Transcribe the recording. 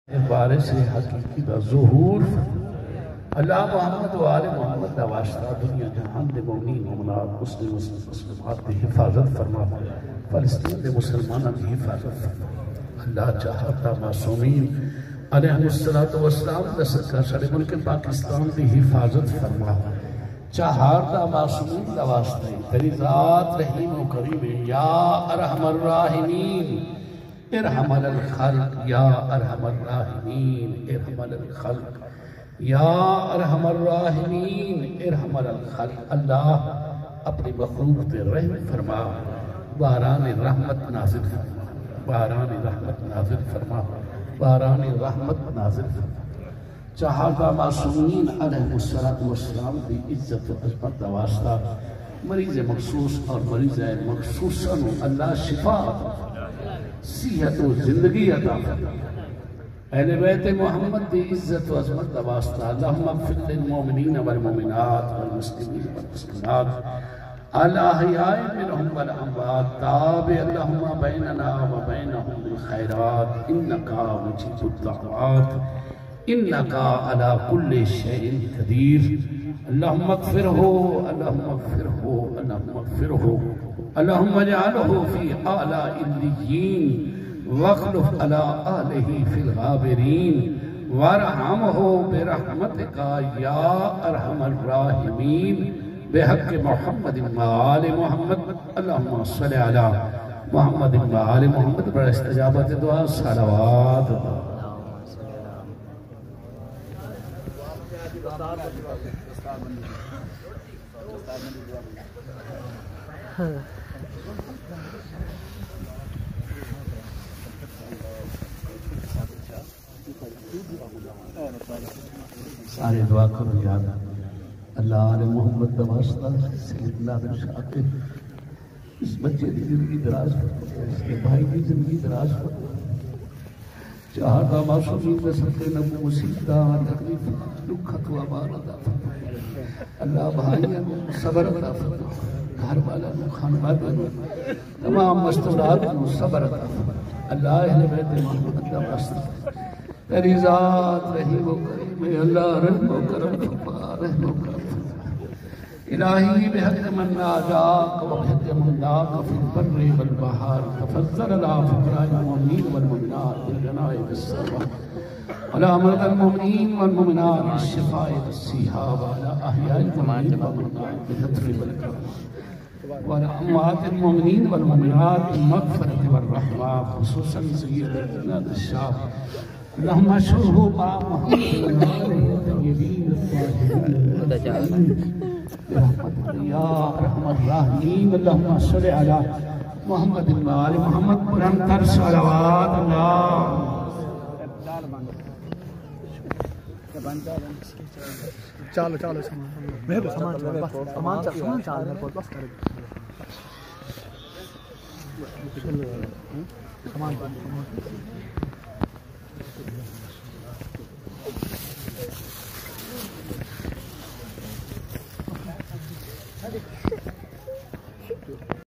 بارش حقیقی دا ظہور اللہ محمد و آل محمد دا واسطہ دنیا جہان دے مومنین مومنات مسلمات دی حفاظت فرما، فلسطین دے مسلمانوں دی حفاظت فرما۔ اللہ چاہتا معصومین علیہ السلام دا صدقہ سارے ملک پاکستان دی حفاظت فرما، چاہتا معصومین دا واسطہ تیری ذات رحیم و کریم یا ارحم الراحمین ارحم الخلق یا ارحم الراحمین ارحم الخلق یا ارحم الراحمین ارحم الخلق۔ اللہ اپنی مخلوق پہ رحم فرما، باران رحمت نازل فرما، باران رحمت نازل فرما، باران رحمت نازل فرما۔ چاہتا معصومین علیہ السلام کی عزت و عظمت دا واسطہ مریض مخصوص اور مریض مخصوصاً اللہ شفا صحت و زندگی عطا فرما۔ اہل بیت محمد دی عزت و عظمت دا واسطہ اللہم اغفر للمومنین والمومنات والمسلمین والمسلمات الاحیاء منہم والاموات تابع اللہم بیننا و بینہم بالخیرات انکا مجیب الدعوات انکا علی کل شیء قدیر۔ اللہم اغفرہو اللہم اغفرہو اللہم اغفرہو اللہم اجعلہ فی اعلی علیین واخلف علی آلہ فی الغابرین وارحمہ برحمتک یا ارحم الراحمین بحق محمد و آل محمد۔ اللہم صلی علی محمد و آل محمد پر استجابت دعا صلوات سارے دعا کرو یاد اللہ آل محمد دواسطہ سیدنا بن شاکر اس بچے کی زندگی دراز کرو، اس کے بھائی کی زندگی دراز کرو، چاہتا معصومین میں صدقے نبو مسیدہ تکلیف لکھت و امانت فرما۔ اللہ بھائیوں کو صبر عطا فرما، گھر والا کو خانوادہ کو تمام مستورات کو صبر عطا فرما۔ اللہ اہل بیت محمد دواسطہ تیری ذات رحیم و کریم اللہ رحم و کرم فرما، رحم و کرم فرما۔ الہی بحق من ناجاک و بحق من ناک فی البر والبحار تفضل اللہ فقراء المؤمنین والمؤمنات بالجنائب السرور على مرضى المؤمنين والمؤمنات بالشفاء والصحة وعلى أحياء المؤمنين والمؤمنات بالستر والكرم وعلى أموات المؤمنين والمؤمنات بالمغفرة والرحمة خصوصا سيدنا الشعب اللهم اشرحه مع محمد وآله الطيبين الطاهرين برحمتك يا أرحم الراحمين۔ اللهم صل على محمد وآل محمد برحمتك صلوات اللہ۔ چالو چالو سامان چالو